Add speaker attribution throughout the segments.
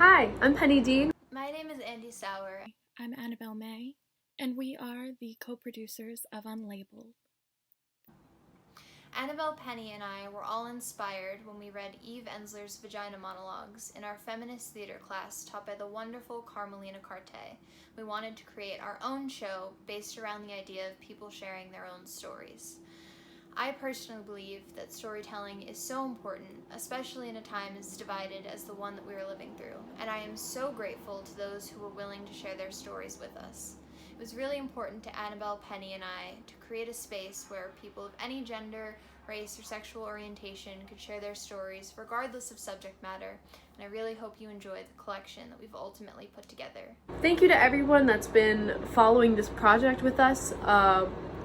Speaker 1: Hi, I'm Penny Deen.
Speaker 2: My name is Andi Sauer.
Speaker 3: I'm Annabelle May, and we are the co-producers of Unlabeled.
Speaker 2: Annabelle, Penny, and I were all inspired when we read Eve Ensler's Vagina Monologues in our feminist theater class taught by the wonderful Carmelina Cartei. We wanted to create our own show based around the idea of people sharing their own stories. I personally believe that storytelling is so important, especially in a time as divided as the one that we are living through, and I am so grateful to those who were willing to share their stories with us. It was really important to Annabelle, Penny, and I to create a space where people of any gender, race, or sexual orientation could share their stories regardless of subject matter, and I really hope you enjoy the collection that we've ultimately put together.
Speaker 1: Thank you to everyone that's been following this project with us.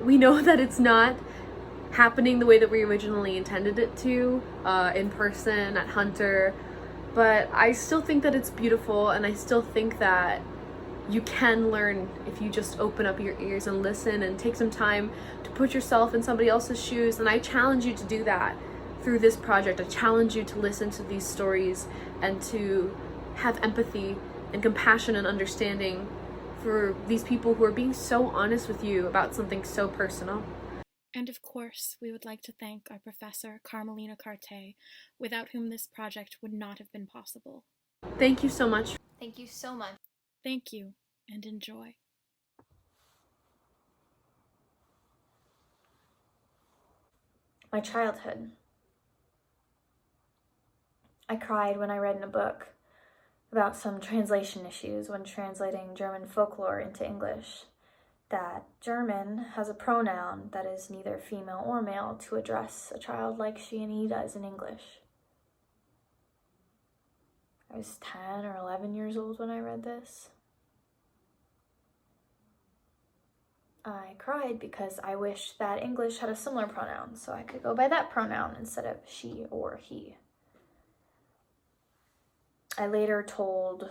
Speaker 1: We know that it's not happening the way that we originally intended it to, in person at Hunter, but I still think that it's beautiful, and I still think that you can learn if you just open up your ears and listen and take some time to put yourself in somebody else's shoes. And I challenge you to do that through this project. I challenge you to listen to these stories and to have empathy and compassion and understanding for these people who are being so honest with you about something so personal.
Speaker 3: And of course, we would like to thank our professor, Carmelina Cartei, without whom this project would not have been possible.
Speaker 1: Thank you so much.
Speaker 2: Thank you so much.
Speaker 3: Thank you, and enjoy.
Speaker 4: My childhood. I cried when I read in a book about some translation issues when translating German folklore into English, that German has a pronoun that is neither female or male to address a child like she and he does in English. I was 10 or 11 years old when I read this. I cried because I wished that English had a similar pronoun, so I could go by that pronoun instead of she or he. I later told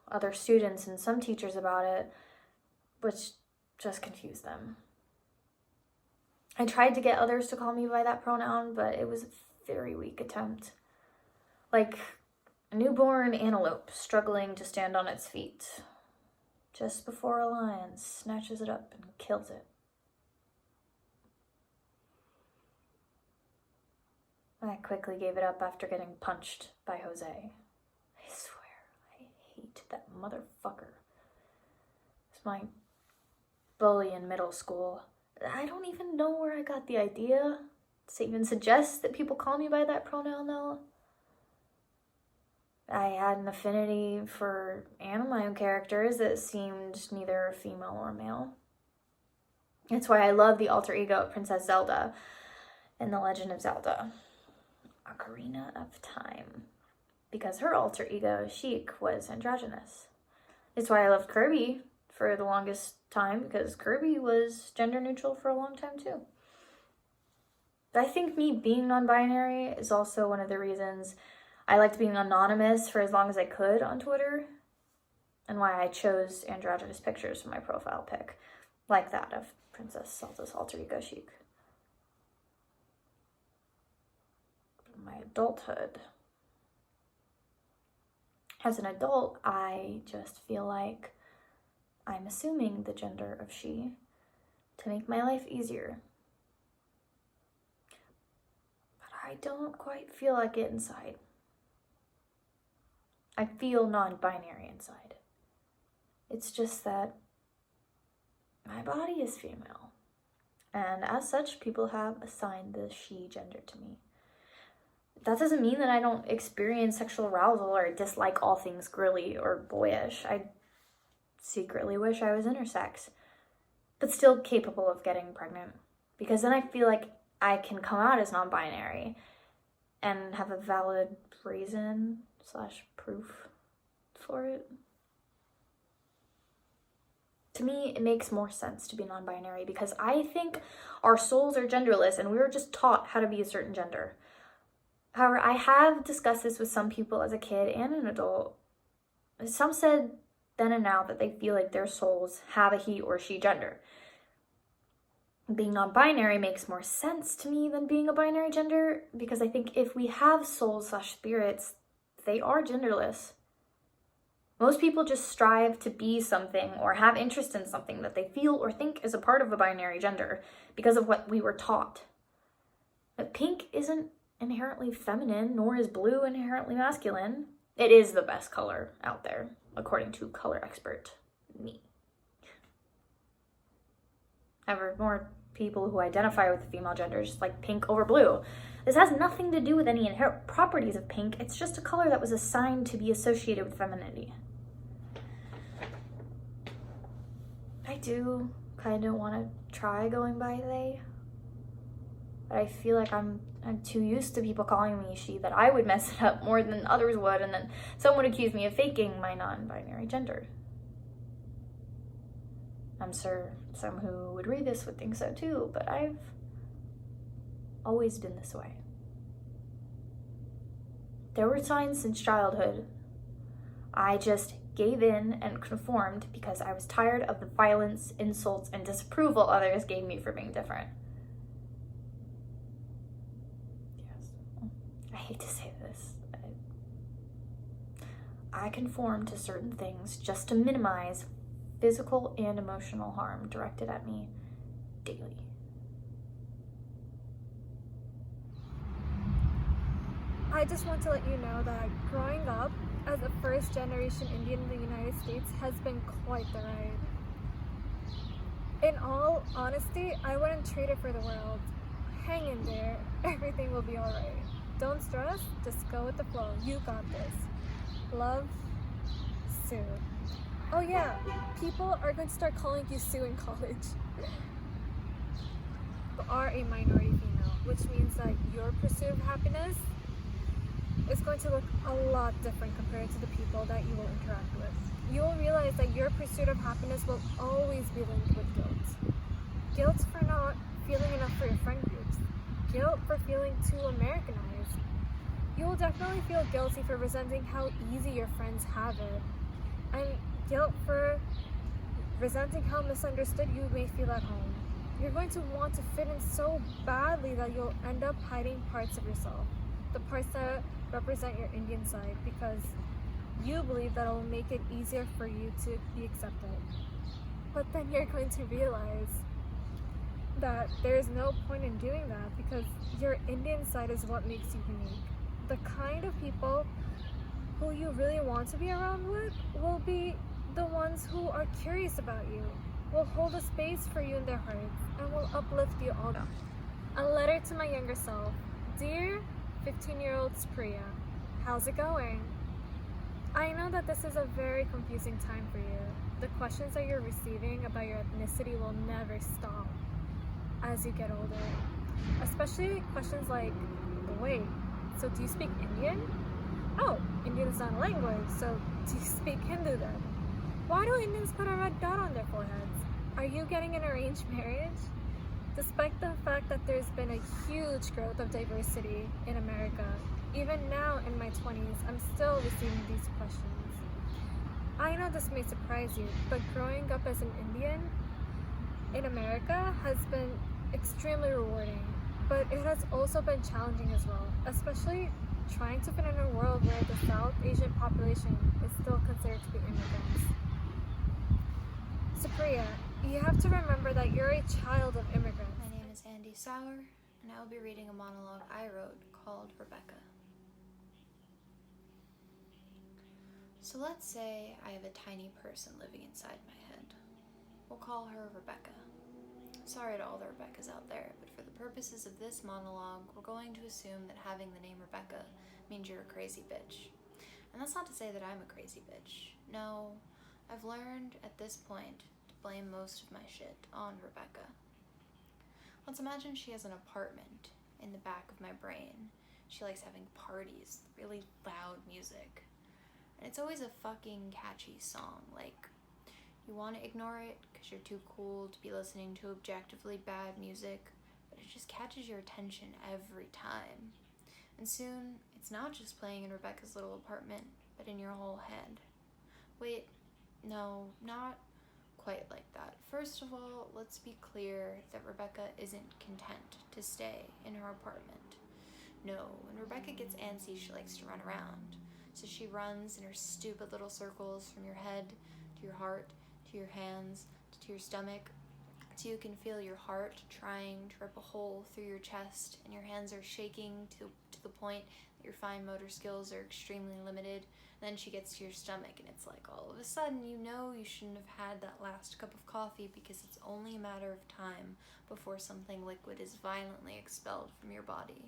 Speaker 4: other students and some teachers about it, which just confused them. I tried to get others to call me by that pronoun, but it was a very weak attempt. Like a newborn antelope struggling to stand on its feet, just before a lion snatches it up and kills it. I quickly gave it up after getting punched by Jose. I swear, I hate that motherfucker. It's my bully in middle school. I don't even know where I got the idea to even suggest that people call me by that pronoun, though. I had an affinity for anime characters that seemed neither female or male. That's why I love the alter ego of Princess Zelda in The Legend of Zelda: Ocarina of Time, because her alter ego, Sheik, was androgynous. It's why I loved Kirby for the longest time, because Kirby was gender neutral for a long time too. But I think me being non-binary is also one of the reasons I liked being anonymous for as long as I could on Twitter, and why I chose androgynous pictures for my profile pic, like that of Princess Zelda's alter ego Sheik. My adulthood. As an adult, I just feel like I'm assuming the gender of she to make my life easier. But I don't quite feel like it inside. I feel non-binary inside. It's just that my body is female, and as such, people have assigned the she gender to me. That doesn't mean that I don't experience sexual arousal or dislike all things girly or boyish. I secretly wish I was intersex, but still capable of getting pregnant, because then I feel like I can come out as non-binary and have a valid reason / proof for it. To me, it makes more sense to be non-binary, because I think our souls are genderless and we were just taught how to be a certain gender. However, I have discussed this with some people as a kid and an adult. Some said then and now that they feel like their souls have a he or she gender. Being non-binary makes more sense to me than being a binary gender, because I think if we have souls / spirits, they are genderless. Most people just strive to be something or have interest in something that they feel or think is a part of a binary gender because of what we were taught. But pink isn't inherently feminine, nor is blue inherently masculine. It is the best color out there, according to color expert me. However, more people who identify with the female gender just like pink over blue. This has nothing to do with any inherent properties of pink. It's just a color that was assigned to be associated with femininity. I do kind of want to try going by they, but I feel like I'm too used to people calling me she that I would mess it up more than others would, and then some would accuse me of faking my non-binary gender. I'm sure some who would read this would think so too, but I've always been this way. There were times since childhood I just gave in and conformed because I was tired of the violence, insults, and disapproval others gave me for being different. Yes, I hate to say this. I conformed to certain things just to minimize physical and emotional harm directed at me daily.
Speaker 5: I just want to let you know that growing up as a first-generation Indian in the United States has been quite the ride. In all honesty, I wouldn't trade it for the world. Hang in there, everything will be alright. Don't stress, just go with the flow. You got this. Love, Sue. Oh yeah, people are going to start calling you Sue in college. You are a minority female, which means that your pursuit of happiness is going to look a lot different compared to the people that you will interact with. You will realize that your pursuit of happiness will always be linked with guilt. Guilt for not feeling enough for your friend groups. Guilt for feeling too Americanized. You will definitely feel guilty for resenting how easy your friends have it. And guilt for resenting how misunderstood you may feel at home. You're going to want to fit in so badly that you'll end up hiding parts of yourself. The parts that represent your Indian side, because you believe that it will make it easier for you to be accepted. But then you're going to realize that there is no point in doing that because your Indian side is what makes you unique. The kind of people who you really want to be around with will be the ones who are curious about you, will hold a space for you in their hearts, and will uplift you all. A letter to my younger self. Dear 15-year-old Supriya, how's it going? I know that this is a very confusing time for you. The questions that you're receiving about your ethnicity will never stop as you get older. Especially questions like, wait, so do you speak Indian? Oh, Indian is not a language, so do you speak Hindu then? Why do Indians put a red dot on their foreheads? Are you getting an arranged marriage? Despite the fact that there's been a huge growth of diversity in America, even now in my 20s, I'm still receiving these questions. I know this may surprise you, but growing up as an Indian in America has been extremely rewarding, but it has also been challenging as well, especially trying to fit in a world where the South Asian population is still considered to be immigrants. Supriya, you have to remember that you're a child of immigrants.
Speaker 2: My name is Andi Sauer, and I will be reading a monologue I wrote called Rebecca. So let's say I have a tiny person living inside my head. We'll call her Rebecca. Sorry to all the Rebeccas out there, but for the purposes of this monologue, we're going to assume that having the name Rebecca means you're a crazy bitch. And that's not to say that I'm a crazy bitch. No, I've learned at this point to blame most of my shit on Rebecca. Let's imagine she has an apartment in the back of my brain. She likes having parties, really loud music. And it's always a fucking catchy song, like, you want to ignore it because you're too cool to be listening to objectively bad music, but it just catches your attention every time. And soon, it's not just playing in Rebecca's little apartment, but in your whole head. Wait, no, not quite like that. First of all, let's be clear that Rebecca isn't content to stay in her apartment. No, when Rebecca gets antsy, she likes to run around. So she runs in her stupid little circles from your head to your heart, to your hands, to your stomach, so you can feel your heart trying to rip a hole through your chest, and your hands are shaking to the point that your fine motor skills are extremely limited. And then she gets to your stomach, and it's like all of a sudden you know you shouldn't have had that last cup of coffee, because it's only a matter of time before something liquid is violently expelled from your body.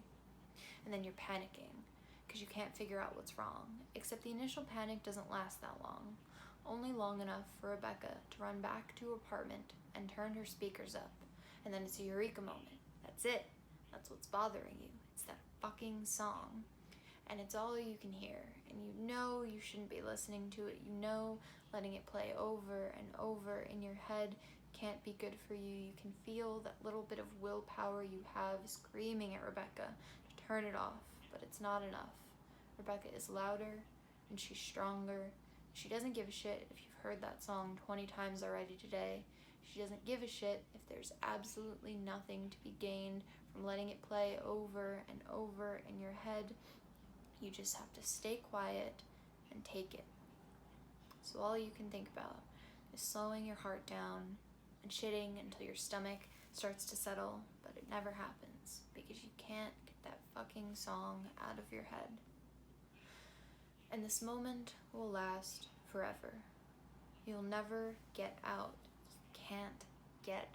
Speaker 2: And then you're panicking because you can't figure out what's wrong, except the initial panic doesn't last that long, only long enough for Rebecca to run back to her apartment and turn her speakers up, and then it's a eureka moment. That's it. That's what's bothering you. It's that fucking song. And it's all you can hear, and you know you shouldn't be listening to it. You know letting it play over and over in your head can't be good for you. You can feel that little bit of willpower you have screaming at Rebecca to turn it off, but it's not enough. Rebecca is louder, and she's stronger. She doesn't give a shit if you've heard that song 20 times already today. She doesn't give a shit if there's absolutely nothing to be gained from letting it play over and over in your head. You just have to stay quiet and take it. So all you can think about is slowing your heart down and shitting until your stomach starts to settle, but it never happens because you can't get that fucking song out of your head. And this moment will last forever. You'll never get out. You can't get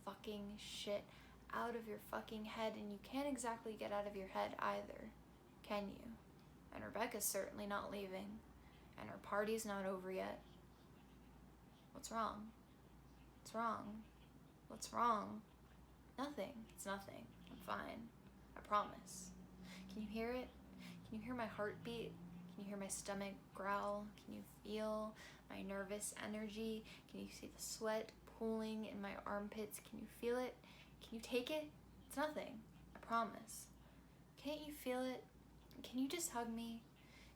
Speaker 2: fucking shit out of your fucking head, and you can't exactly get out of your head either, can you? And Rebecca's certainly not leaving, and her party's not over yet. What's wrong? What's wrong? What's wrong? Nothing. It's nothing. I'm fine. I promise. Can you hear it? Can you hear my heartbeat? Can you hear my stomach growl? Can you feel my nervous energy? Can you see the sweat pooling in my armpits? Can you feel it? Can you take it? It's nothing. I promise. Can't you feel it? Can you just hug me?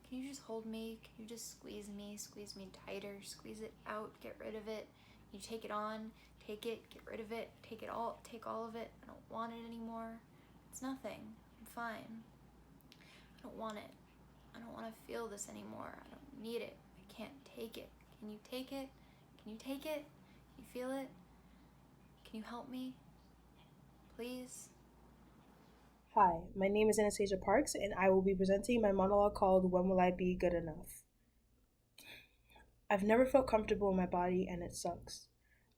Speaker 2: Can you just hold me? Can you just squeeze me tighter, squeeze it out, get rid of it? Can you take it on, take it, get rid of it, take all of it. I don't want it anymore. It's nothing. I'm fine. I don't want it. I don't want to feel this anymore. I don't need it. I can't take it. Can you take it? Can you take it? Can you feel it? Can you help me? Please?
Speaker 6: Hi, my name is Anastasia Parks, and I will be presenting my monologue called When Will I Be Good Enough? I've never felt comfortable in my body, and it sucks.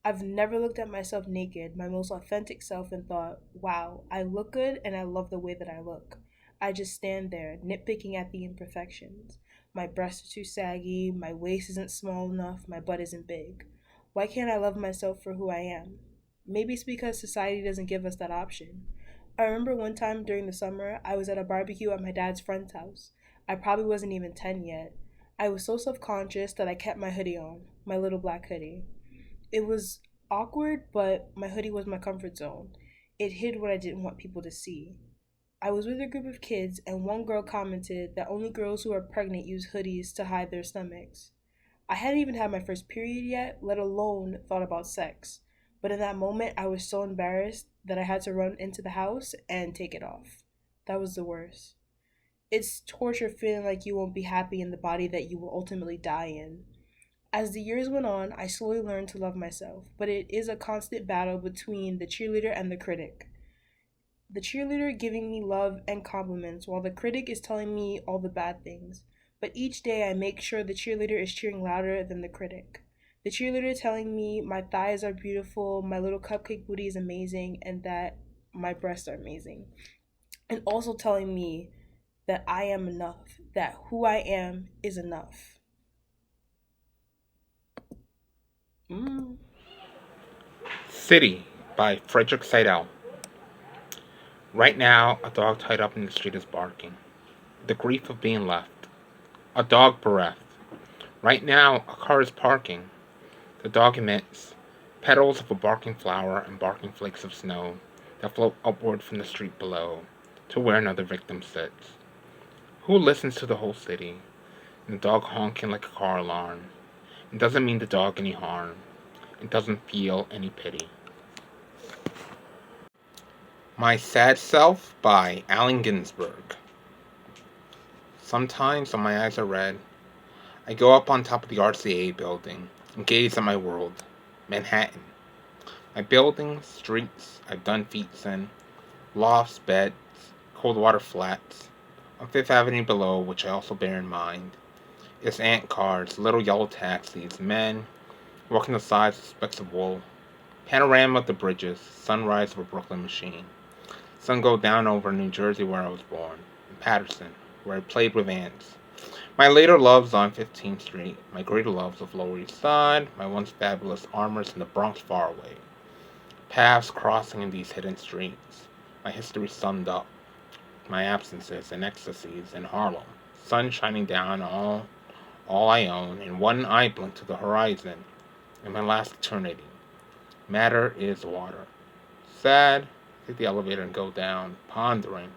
Speaker 6: I've never looked at myself naked, my most authentic self, and thought, wow, I look good and I love the way that I look. I just stand there, nitpicking at the imperfections. My breasts are too saggy, my waist isn't small enough, my butt isn't big. Why can't I love myself for who I am? Maybe it's because society doesn't give us that option. I remember one time during the summer, I was at a barbecue at my dad's friend's house. I probably wasn't even 10 yet. I was so self-conscious that I kept my hoodie on, my little black hoodie. It was awkward, but my hoodie was my comfort zone. It hid what I didn't want people to see. I was with a group of kids, and one girl commented that only girls who are pregnant use hoodies to hide their stomachs. I hadn't even had my first period yet, let alone thought about sex. But in that moment, I was so embarrassed that I had to run into the house and take it off. That was the worst. It's torture feeling like you won't be happy in the body that you will ultimately die in. As the years went on, I slowly learned to love myself, but it is a constant battle between the cheerleader and the critic. The cheerleader giving me love and compliments, while the critic is telling me all the bad things. But each day I make sure the cheerleader is cheering louder than the critic. The cheerleader telling me my thighs are beautiful, my little cupcake booty is amazing, and that my breasts are amazing. And also telling me that I am enough, that who I am is enough.
Speaker 7: City by Frederick Seidel. Right now, a dog tied up in the street is barking. The grief of being left. A dog bereft. Right now, a car is parking. The dog emits petals of a barking flower and barking flakes of snow that float upward from the street below to where another victim sits. Who listens to the whole city and the dog honking like a car alarm? It doesn't mean the dog any harm. It doesn't feel any pity. My Sad Self by Allen Ginsberg. Sometimes, when my eyes are red, I go up on top of the RCA building and gaze at my world, Manhattan. My buildings, streets I've done feats in, lofts, beds, cold water flats. On Fifth Avenue below, which I also bear in mind, is ant cars, little yellow taxis, men walking the sides of specks of wool. Panorama of the bridges, sunrise of a Brooklyn machine. Sun go down over New Jersey where I was born, and Patterson, where I played with ants. My later loves on 15th Street, my greater loves of Lower East Side, my once fabulous armors in the Bronx far away. Paths crossing in these hidden streets, my history summed up, my absences and ecstasies in Harlem, sun shining down all I own, and one eye blink to the horizon, in my last eternity. Matter is water. Sad, take the elevator and go down, pondering.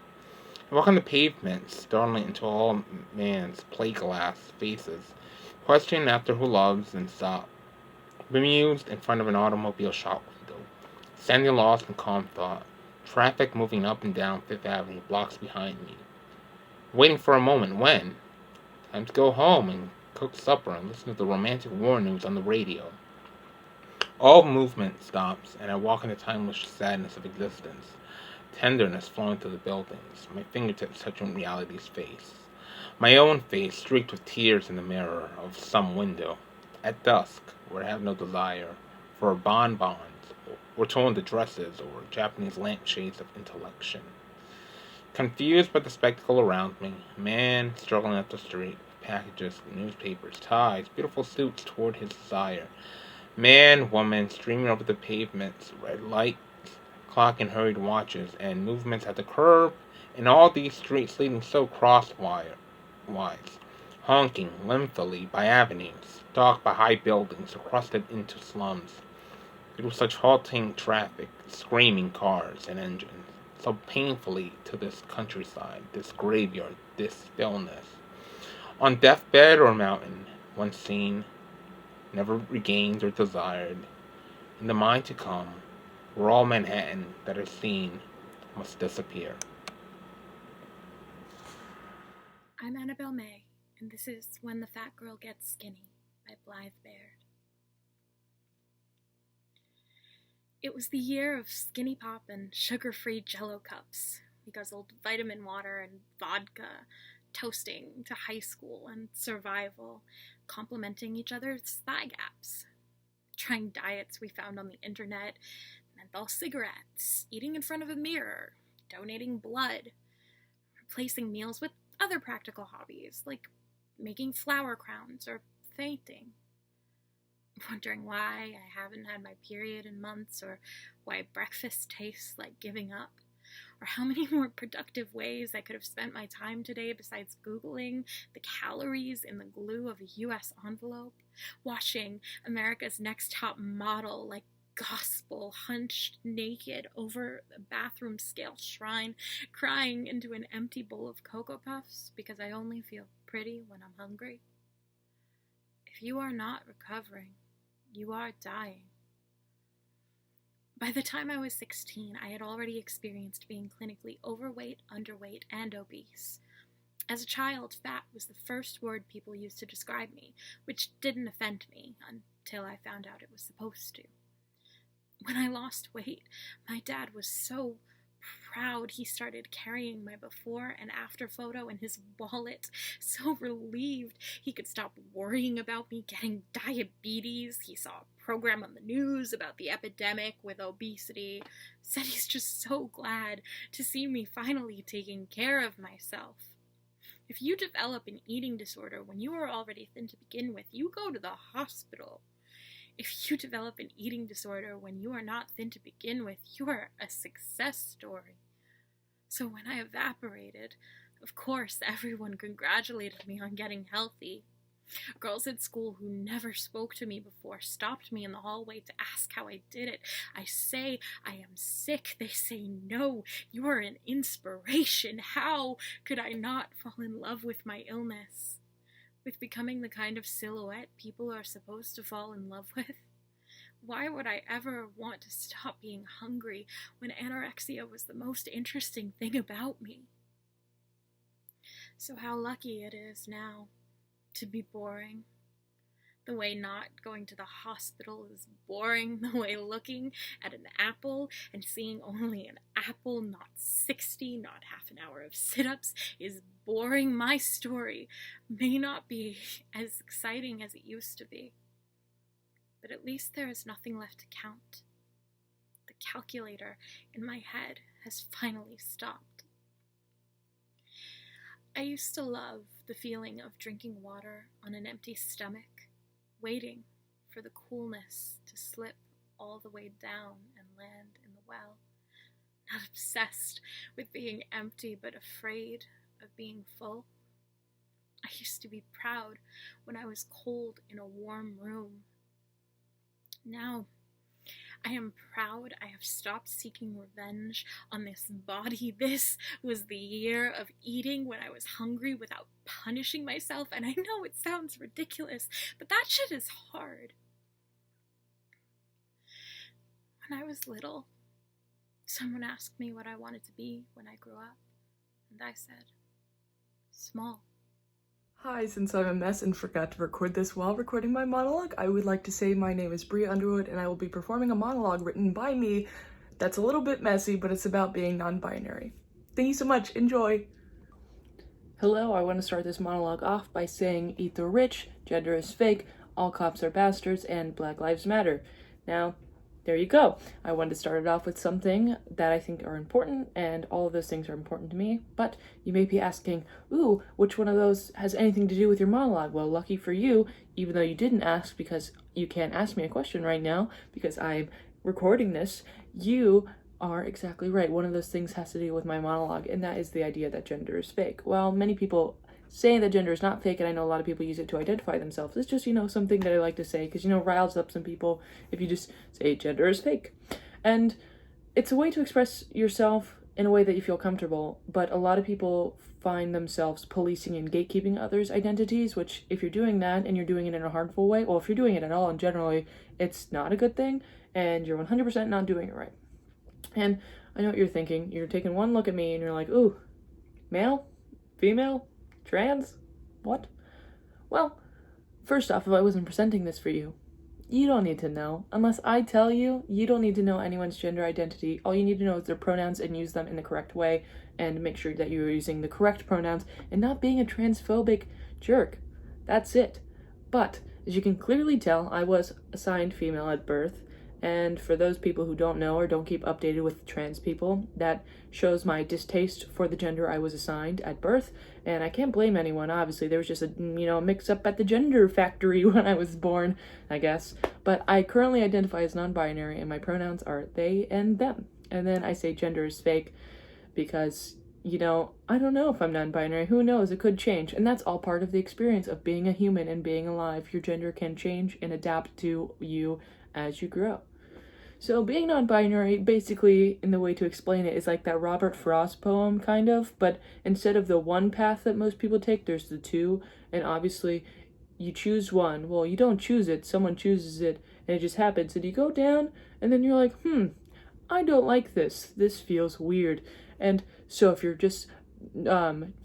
Speaker 7: I walk on the pavement, startling into all man's plate glass faces, questioning after who loves and stop. Bemused in front of an automobile shop window, standing lost in calm thought, traffic moving up and down Fifth Avenue blocks behind me. Waiting for a moment when? Time to go home and cook supper and listen to the romantic war news on the radio. All movement stops, and I walk in the timeless sadness of existence, tenderness flowing through the buildings, my fingertips touching reality's face. My own face streaked with tears in the mirror of some window. At dusk, where I have no desire for bonbons, or torn to dresses, or Japanese lampshades of intellection. Confused by the spectacle around me, a man struggling up the street, packages, newspapers, ties, beautiful suits toward his desire. Man, woman, streaming over the pavements, red lights, clock and hurried watches, and movements at the curb, and all these streets leading so crosswise, honking lengthily by avenues, stalked by high buildings, or crusted into slums. It was such halting traffic, screaming cars and engines, so painfully to this countryside, this graveyard, this stillness. On deathbed or mountain, once seen, never regained or desired, in the mind to come, where all Manhattan that is seen must disappear.
Speaker 3: I'm Annabelle May, and this is When the Fat Girl Gets Skinny by Blythe Baird. It was the year of skinny pop and sugar-free Jell-O cups. We guzzled vitamin water and vodka, toasting to high school and survival, complimenting each other's thigh gaps, trying diets we found on the internet, menthol cigarettes, eating in front of a mirror, donating blood, replacing meals with other practical hobbies like making flower crowns or fainting. Wondering why I haven't had my period in months, or why breakfast tastes like giving up, or how many more productive ways I could have spent my time today besides Googling the calories in the glue of a U.S. envelope, watching America's Next Top Model like gospel hunched naked over a bathroom scale shrine, crying into an empty bowl of Cocoa Puffs because I only feel pretty when I'm hungry. If you are not recovering, you are dying. By the time I was 16, I had already experienced being clinically overweight, underweight, and obese. As a child, fat was the first word people used to describe me, which didn't offend me until I found out it was supposed to. When I lost weight, my dad was so proud he started carrying my before and after photo in his wallet, so relieved he could stop worrying about me getting diabetes. He saw a program on the news about the epidemic with obesity, said he's just so glad to see me finally taking care of myself. If you develop an eating disorder when you are already thin to begin with, you go to the hospital. If you develop an eating disorder when you are not thin to begin with, you are a success story. So when I evaporated, of course everyone congratulated me on getting healthy. Girls at school who never spoke to me before stopped me in the hallway to ask how I did it. I say I am sick. They say, no, you are an inspiration. How could I not fall in love with my illness? With becoming the kind of silhouette people are supposed to fall in love with? Why would I ever want to stop being hungry when anorexia was the most interesting thing about me? So how lucky it is now to be boring. The way not going to the hospital is boring. The way looking at an apple and seeing only an apple, not 60, not half an hour of sit-ups, is boring. My story may not be as exciting as it used to be, but at least there is nothing left to count. The calculator in my head has finally stopped. I used to love the feeling of drinking water on an empty stomach, waiting for the coolness to slip all the way down and land in the well. Not obsessed with being empty, but afraid of being full. I used to be proud when I was cold in a warm room. Now, I am proud I have stopped seeking revenge on this body. This was the year of eating when I was hungry without punishing myself, and I know it sounds ridiculous, but that shit is hard. When I was little, someone asked me what I wanted to be when I grew up, and I said, small.
Speaker 8: Hi, since I'm a mess and forgot to record this while recording my monologue, I would like to say my name is Bria Underwood and I will be performing a monologue written by me that's a little bit messy, but it's about being non-binary. Thank you so much, enjoy! Hello, I want to start this monologue off by saying eat the rich, gender is fake, all cops are bastards, and Black Lives Matter. Now, there you go. I wanted to start it off with something that I think are important, and all of those things are important to me, but you may be asking, ooh, which one of those has anything to do with your monologue? Well, lucky for you, even though you didn't ask because you can't ask me a question right now because I'm recording this, you are exactly right. One of those things has to do with my monologue, and that is the idea that gender is fake. Well, many people saying that gender is not fake, and I know a lot of people use it to identify themselves. It's just, something that I like to say because, riles up some people if you just say gender is fake. And it's a way to express yourself in a way that you feel comfortable, but a lot of people find themselves policing and gatekeeping others' identities, which if you're doing that and you're doing it in a harmful way, well, if you're doing it at all and generally, it's not a good thing, and you're 100% not doing it right. And I know what you're thinking. You're taking one look at me and you're like, ooh, male? Female? Trans? What? Well, first off, if I wasn't presenting this for you, you don't need to know. Unless I tell you, you don't need to know anyone's gender identity. All you need to know is their pronouns and use them in the correct way and make sure that you're using the correct pronouns and not being a transphobic jerk. That's it. But, as you can clearly tell, I was assigned female at birth. And for those people who don't know or don't keep updated with trans people, that shows my distaste for the gender I was assigned at birth. And I can't blame anyone, obviously. There was just a, mix-up at the gender factory when I was born, I guess. But I currently identify as non-binary, and my pronouns are they and them. And then I say gender is fake because, I don't know if I'm non-binary. Who knows? It could change. And that's all part of the experience of being a human and being alive. Your gender can change and adapt to you as you grow. So being non-binary, basically, in the way to explain it, is like that Robert Frost poem, kind of, but instead of the one path that most people take, there's the two, and obviously, you choose one. Well, you don't choose it, someone chooses it, and it just happens, and you go down, and then you're like, I don't like this feels weird, and so if you're just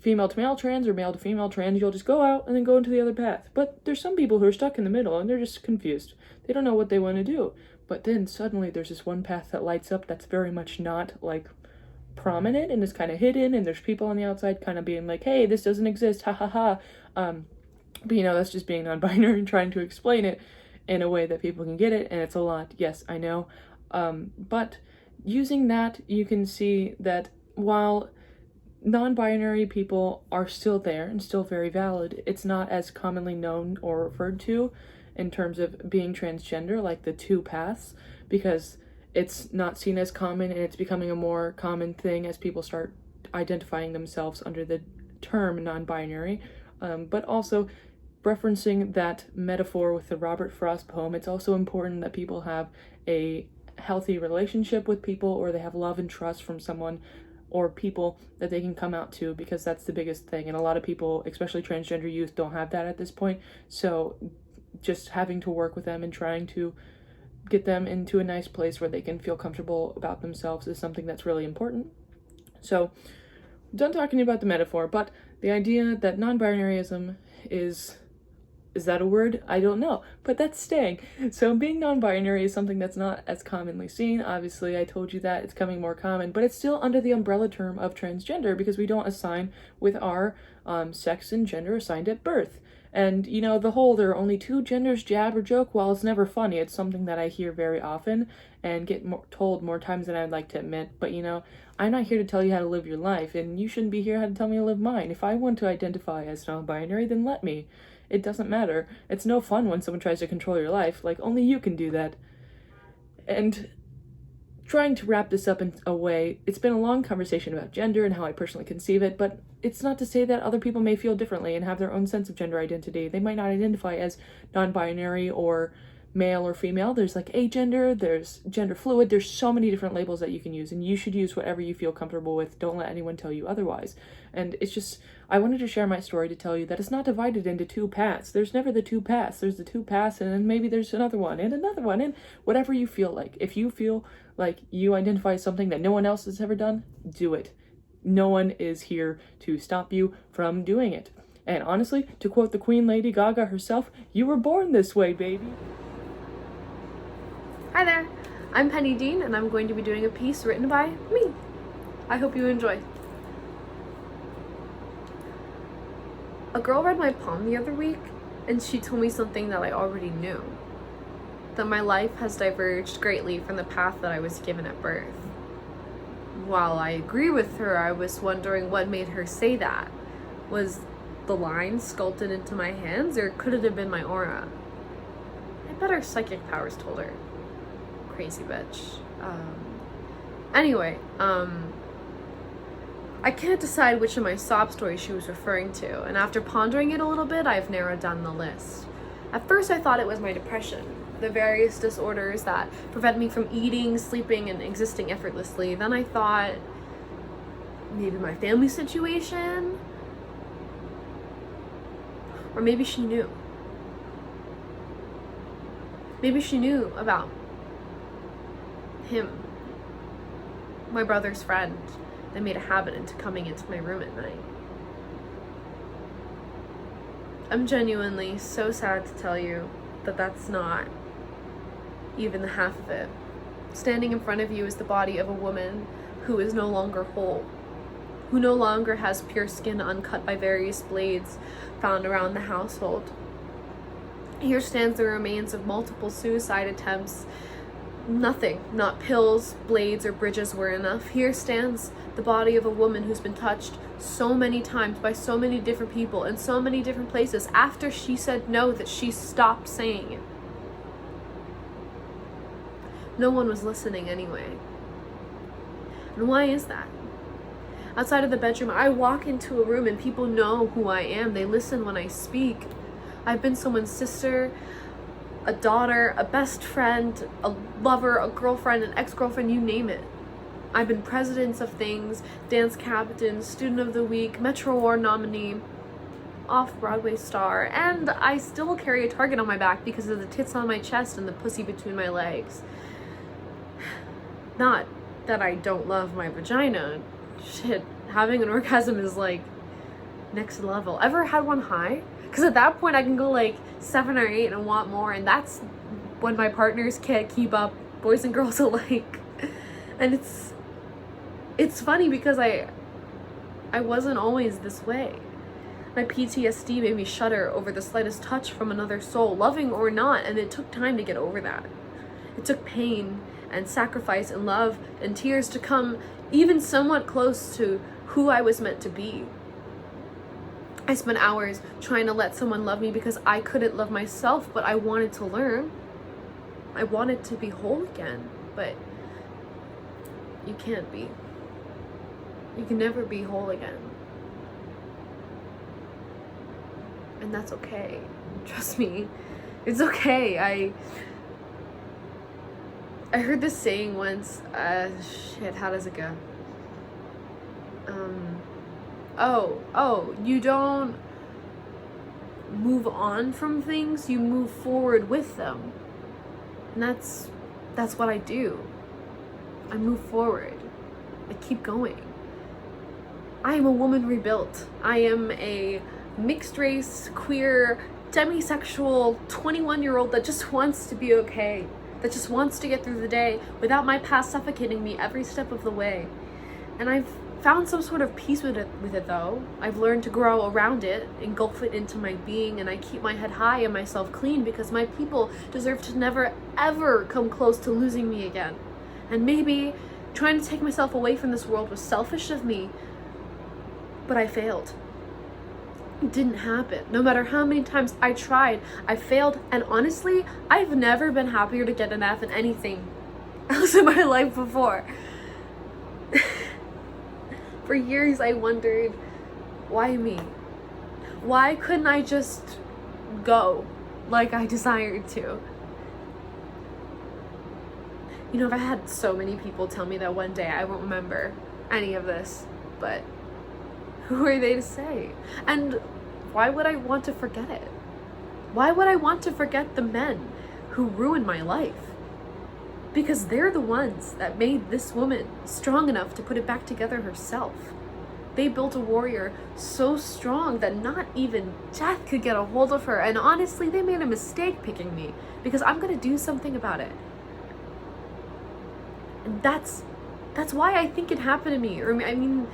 Speaker 8: female to male trans or male to female trans, you'll just go out and then go into the other path. But there's some people who are stuck in the middle, and they're just confused. They don't know what they want to do. But then suddenly there's this one path that lights up that's very much not, prominent and is kind of hidden, and there's people on the outside kind of being like, hey, this doesn't exist, ha ha ha. But that's just being non-binary and trying to explain it in a way that people can get it, and it's a lot, yes, I know. But using that, you can see that while non-binary people are still there and still very valid, it's not as commonly known or referred to in terms of being transgender, like the two paths, because it's not seen as common, and it's becoming a more common thing as people start identifying themselves under the term non-binary. But also referencing that metaphor with the Robert Frost poem, it's also important that people have a healthy relationship with people, or they have love and trust from someone or people that they can come out to, because that's the biggest thing. And a lot of people, especially transgender youth, don't have that at this point. So just having to work with them and trying to get them into a nice place where they can feel comfortable about themselves is something that's really important. So done talking about the metaphor, but the idea that non-binaryism is that a word? I don't know, but that's staying. So being non-binary is something that's not as commonly seen. Obviously, I told you that it's becoming more common, but it's still under the umbrella term of transgender because we don't assign with our sex and gender assigned at birth. And, you know, the whole there are only two genders jab or joke, well, it's never funny. It's something that I hear very often and get told more times than I'd like to admit. But, you know, I'm not here to tell you how to live your life, and you shouldn't be here how to tell me to live mine. If I want to identify as non-binary, then let me. It doesn't matter. It's no fun when someone tries to control your life. Like, only you can do that. And trying to wrap this up in a way, it's been a long conversation about gender and how I personally conceive it, but it's not to say that other people may feel differently and have their own sense of gender identity. They might not identify as non-binary or male or female. There's like agender, there's gender fluid, there's so many different labels that you can use, and you should use whatever you feel comfortable with. Don't let anyone tell you otherwise. And it's just, I wanted to share my story to tell you that it's not divided into two paths. There's never the two paths. There's the two paths, and then maybe there's another one, and whatever you feel like. If you feel like you identify as something that no one else has ever done, do it. No one is here to stop you from doing it. And honestly, to quote the Queen Lady Gaga herself, you were born this way, baby.
Speaker 1: Hi there, I'm Penny Deen, and I'm going to be doing a piece written by me. I hope you enjoy. A girl read my poem the other week, and she told me something that I already knew. That my life has diverged greatly from the path that I was given at birth. While I agree with her, I was wondering what made her say that. Was the line sculpted into my hands, or could it have been my aura? I bet her psychic powers told her. Crazy bitch. Anyway, I can't decide which of my sob stories she was referring to, and after pondering it a little bit, I've narrowed down the list. At first, I thought it was my depression, the various disorders that prevent me from eating, sleeping, and existing effortlessly. Then I thought maybe my family situation, or maybe she knew. Maybe she knew about him, my brother's friend, that made a habit into coming into my room at night. I'm genuinely so sad to tell you that that's not even the half of it. Standing in front of you is the body of a woman who is no longer whole, who no longer has pure skin uncut by various blades found around the household. Here stands the remains of multiple suicide attempts. Nothing, not pills, blades, or bridges were enough. Here stands the body of a woman who's been touched so many times by so many different people in so many different places after she said no, that she stopped saying it. No one was listening anyway. And why is that? Outside of the bedroom, I walk into a room and people know who I am. They listen when I speak. I've been someone's sister, a daughter, a best friend, a lover, a girlfriend, an ex-girlfriend, you name it. I've been presidents of things, dance captain, student of the week, Metro Award nominee, off-Broadway star, and I still carry a target on my back because of the tits on my chest and the pussy between my legs. Not that I don't love my vagina. Shit, having an orgasm is like next level. Ever had one high? Because at that point I can go like 7 or 8 and want more, and that's when my partners can't keep up, boys and girls alike. And it's funny because I wasn't always this way. My PTSD made me shudder over the slightest touch from another soul, loving or not, and it took time to get over that. It took pain and sacrifice and love and tears to come even somewhat close to who I was meant to be. I spent hours trying to let someone love me because I couldn't love myself, but I wanted to learn. I wanted to be whole again, but you can't be. You can never be whole again. And that's okay. Trust me. It's okay. I heard this saying once. Shit, how does it go? You don't move on from things, you move forward with them. And that's what I do. I move forward. I keep going. I am a woman rebuilt. I am a mixed race, queer, demisexual 21-year-old that just wants to be okay, that just wants to get through the day without my past suffocating me every step of the way. And I've found some sort of peace with it though. I've learned to grow around it, engulf it into my being, and I keep my head high and myself clean because my people deserve to never ever come close to losing me again. And maybe trying to take myself away from this world was selfish of me, but I failed. It didn't happen. No matter how many times I tried, I failed, and honestly, I've never been happier to get an F in anything else in my life before. For years I wondered, why me? Why couldn't I just go like I desired to? You know, I've had so many people tell me that one day I won't remember any of this, but who are they to say? And why would I want to forget it? Why would I want to forget the men who ruined my life? Because they're the ones that made this woman strong enough to put it back together herself. They built a warrior so strong that not even death could get a hold of her. And honestly, they made a mistake picking me because I'm gonna do something about it. And that's why I think it happened to me. Or I mean,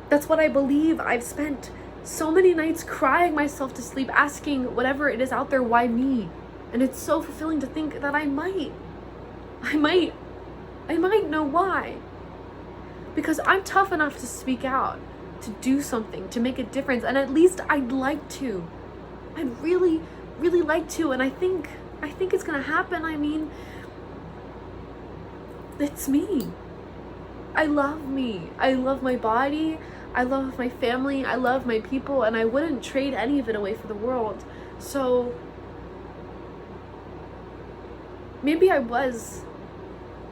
Speaker 1: that's what I believe. I've spent so many nights crying myself to sleep, asking whatever it is out there, why me? And it's so fulfilling to think that I might know why. Because I'm tough enough to speak out, to do something, to make a difference, and at least I'd like to. I'd really, really like to, and I think it's gonna happen. I mean, it's me. I love me. I love my body. I love my family. I love my people, and I wouldn't trade any of it away for the world. So maybe I was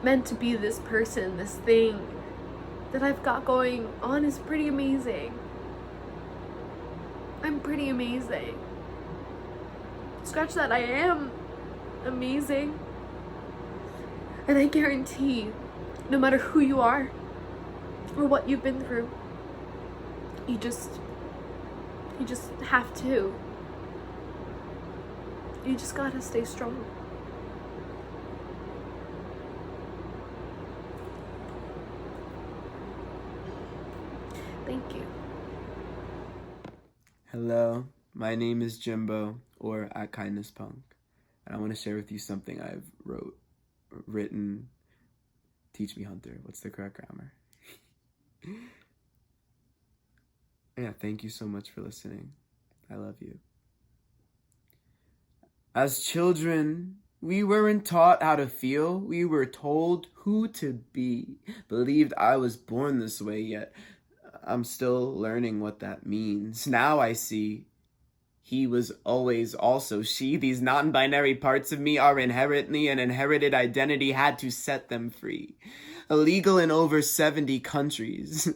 Speaker 1: meant to be this person, this thing that I've got going on is pretty amazing. I'm pretty amazing. Scratch that, I am amazing. And I guarantee, no matter who you are or what you've been through, you just have to. You just gotta stay strong. Thank you.
Speaker 9: Hello, my name is Jimbo, or at Kindness Punk, and I want to share with you something I've written. Teach me, Hunter. What's the correct grammar? Yeah, thank you so much for listening. I love you. As children, we weren't taught how to feel. We were told who to be. Believed I was born this way, yet I'm still learning what that means. Now I see he was always also she. These non-binary parts of me are inherently an inherited identity, had to set them free. Illegal in over 70 countries.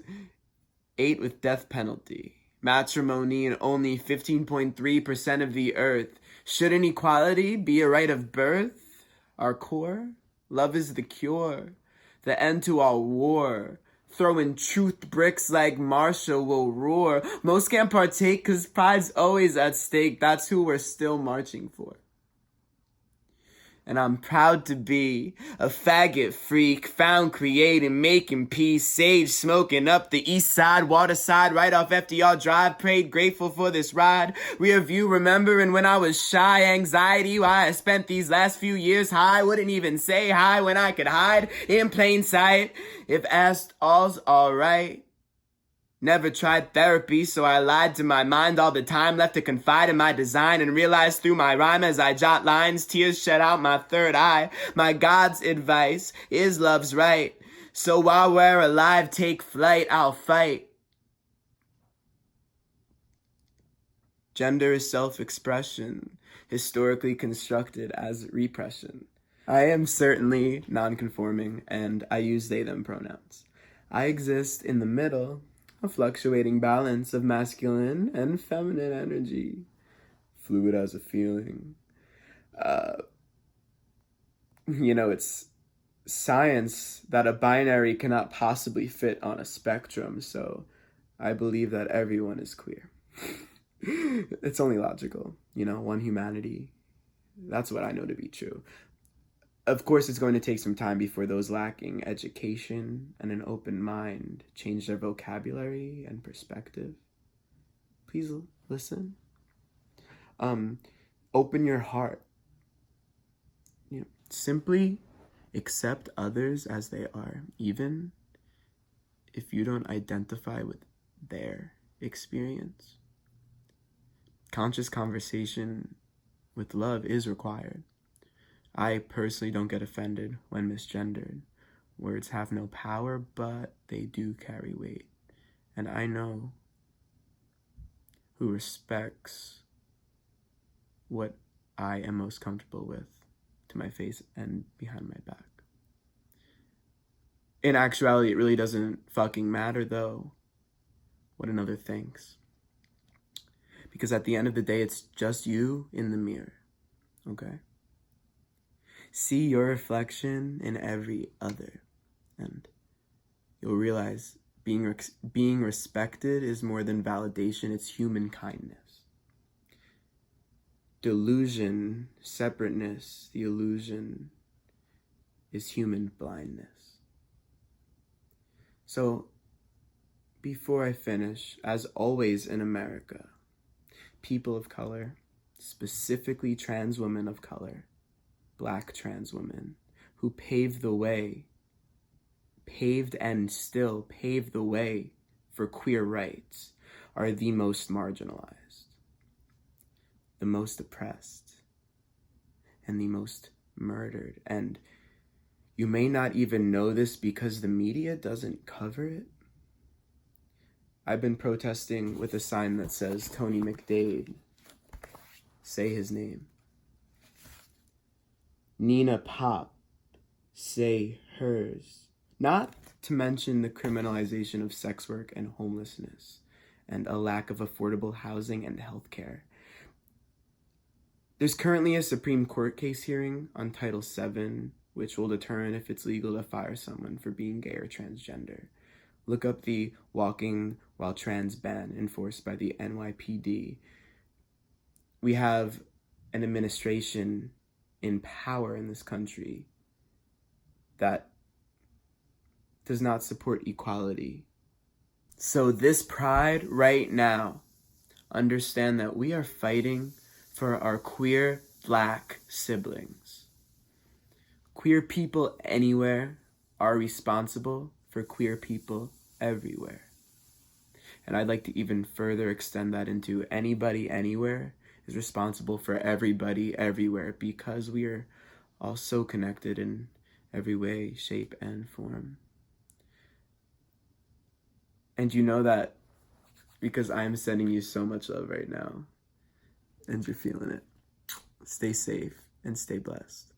Speaker 9: 8 with death penalty. Matrimony in only 15.3% of the earth. Should inequality be a right of birth? Our core? Love is the cure. The end to all war. Throwing truth bricks like Marsha will roar. Most can't partake cause pride's always at stake. That's who we're still marching for. And I'm proud to be a faggot freak, found creating, making peace, sage smoking up the east side, waterside, right off FDR Drive, prayed grateful for this ride. Rear view remembering when I was shy, anxiety, why I spent these last few years high, wouldn't even say hi when I could hide in plain sight. If asked, all's alright. Never tried therapy, so I lied to my mind all the time, left to confide in my design and realized through my rhyme as I jot lines, tears shed out my third eye. My God's advice is love's right. So while we're alive, take flight, I'll fight. Gender is self-expression, historically constructed as repression. I am certainly non-conforming, and I use they-them pronouns. I exist in the middle, a fluctuating balance of masculine and feminine energy. Fluid as a feeling. It's science that a binary cannot possibly fit on a spectrum, so I believe that everyone is queer. It's only logical, one humanity. That's what I know to be true. Of course, it's going to take some time before those lacking education and an open mind change their vocabulary and perspective. Please listen. Open your heart. Simply accept others as they are, even if you don't identify with their experience. Conscious conversation with love is required. I personally don't get offended when misgendered. Words have no power, but they do carry weight. And I know who respects what I am most comfortable with to my face and behind my back. In actuality, it really doesn't fucking matter, though, what another thinks. Because at the end of the day, it's just you in the mirror, okay? See your reflection in every other, and you'll realize being respected is more than validation, it's human kindness. Delusion, separateness, the illusion is human blindness. So, before I finish, as always in America, people of color, specifically trans women of color, Black trans women, who paved and still pave the way for queer rights, are the most marginalized, the most oppressed, and the most murdered. And you may not even know this because the media doesn't cover it. I've been protesting with a sign that says, Tony McDade, say his name. Nina Pop, say hers. Not to mention the criminalization of sex work and homelessness, and a lack of affordable housing and healthcare. There's currently a Supreme Court case hearing on Title VII, which will determine if it's legal to fire someone for being gay or transgender. Look up the Walking While Trans ban enforced by the NYPD. We have an administration in power in this country that does not support equality. So this pride right now, understand that we are fighting for our queer Black siblings. Queer people anywhere are responsible for queer people everywhere. And I'd like to even further extend that into anybody anywhere is responsible for everybody everywhere, because we are all so connected in every way, shape, and form. And you know that because I'm sending you so much love right now, and you're feeling it. Stay safe and stay blessed.